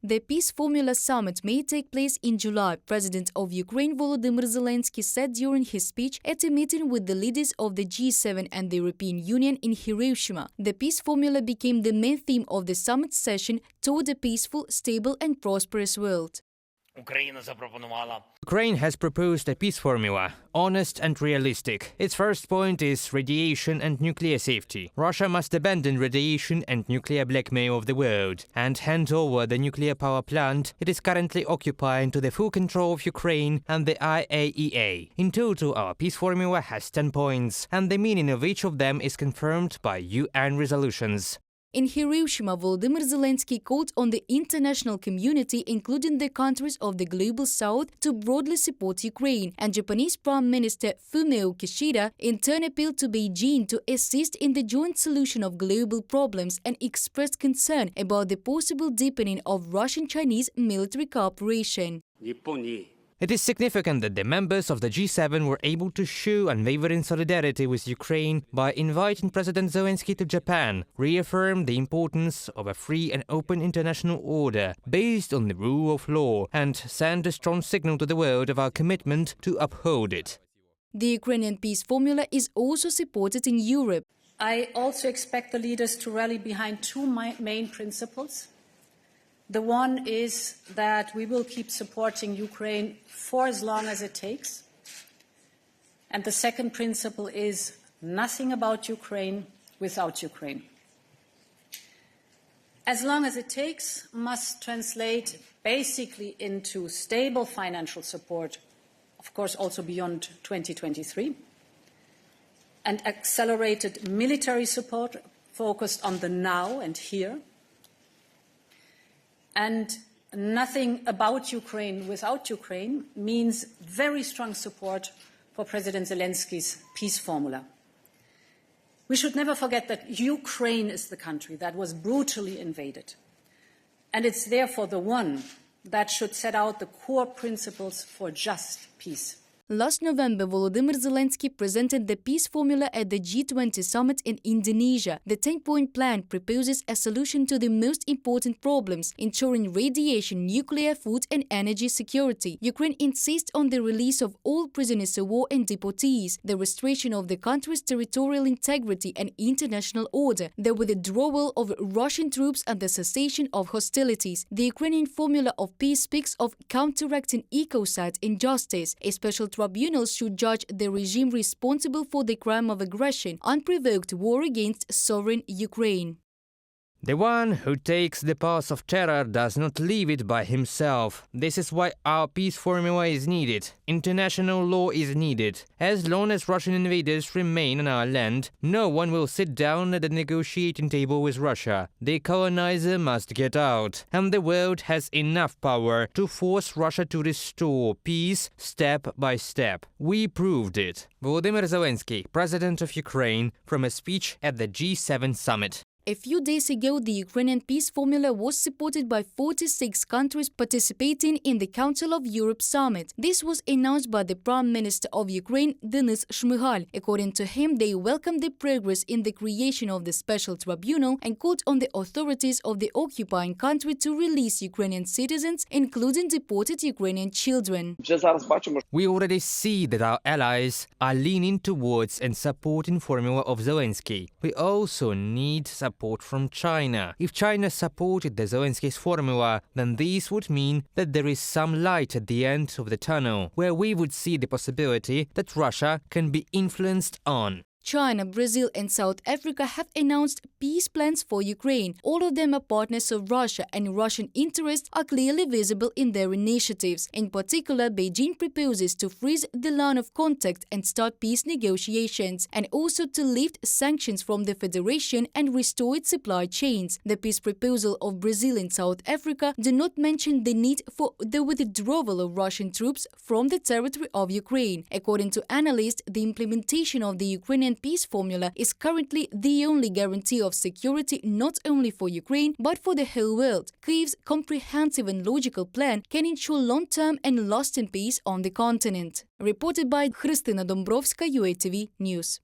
The Peace Formula Summit may take place in July, President of Ukraine Volodymyr Zelenskyy said during his speech at a meeting with the leaders of the G7 and the European Union in Hiroshima. The Peace Formula became the main theme of the summit session toward a peaceful, stable and prosperous world. Ukraine has proposed a peace formula, honest and realistic. Its first point is radiation and nuclear safety. Russia must abandon radiation and nuclear blackmail of the world and hand over the nuclear power plant it is currently occupying to the full control of Ukraine and the IAEA. In total, our peace formula has 10 points, and the meaning of each of them is confirmed by UN resolutions. In Hiroshima, Volodymyr Zelenskyy called on the international community, including the countries of the Global South, to broadly support Ukraine, and Japanese Prime Minister Fumio Kishida in turn appealed to Beijing to assist in the joint solution of global problems and expressed concern about the possible deepening of Russian-Chinese military cooperation. It is significant that the members of the G7 were able to show unwavering solidarity with Ukraine by inviting President Zelenskyy to Japan, reaffirm the importance of a free and open international order based on the rule of law, and send a strong signal to the world of our commitment to uphold it. The Ukrainian peace formula is also supported in Europe. I also expect the leaders to rally behind two main principles. The one is that we will keep supporting Ukraine for as long as it takes. And the second principle is nothing about Ukraine without Ukraine. As long as it takes must translate basically into stable financial support, of course also beyond 2023, and accelerated military support focused on the now and here. And nothing about Ukraine without Ukraine means very strong support for President Zelenskyy's peace formula. We should never forget that Ukraine is the country that was brutally invaded. And it's therefore the one that should set out the core principles for just peace. Last November, Volodymyr Zelenskyy presented the peace formula at the G20 summit in Indonesia. The 10-point plan proposes a solution to the most important problems, ensuring radiation, nuclear, food and energy security. Ukraine insists on the release of all prisoners of war and deportees, the restoration of the country's territorial integrity and international order, the withdrawal of Russian troops and the cessation of hostilities. The Ukrainian formula of peace speaks of counteracting ecocide injustice. A special tribunals should judge the regime responsible for the crime of aggression, unprovoked war against sovereign Ukraine. The one who takes the path of terror does not leave it by himself. This is why our peace formula is needed. International law is needed. As long as Russian invaders remain on our land, no one will sit down at the negotiating table with Russia. The colonizer must get out, and the world has enough power to force Russia to restore peace step by step. We proved it. Volodymyr Zelenskyy, President of Ukraine, from a speech at the G7 summit. A few days ago, the Ukrainian peace formula was supported by 46 countries participating in the Council of Europe summit. This was announced by the Prime Minister of Ukraine, Denis Shmyhal. According to him, they welcomed the progress in the creation of the special tribunal and called on the authorities of the occupying country to release Ukrainian citizens, including deported Ukrainian children. We already see that our allies are leaning towards and supporting formula of Zelenskyy. We also need support from China. If China supported the Zelensky's formula, then this would mean that there is some light at the end of the tunnel, where we would see the possibility that Russia can be influenced on. China, Brazil and South Africa have announced peace plans for Ukraine. All of them are partners of Russia, and Russian interests are clearly visible in their initiatives. In particular, Beijing proposes to freeze the line of contact and start peace negotiations, and also to lift sanctions from the Federation and restore its supply chains. The peace proposal of Brazil and South Africa do not mention the need for the withdrawal of Russian troops from the territory of Ukraine. According to analysts, the implementation of the Ukrainian peace formula is currently the only guarantee of security not only for Ukraine but for the whole world. Kyiv's comprehensive and logical plan can ensure long-term and lasting peace on the continent. Reported by Христина Домбровська, UATV News.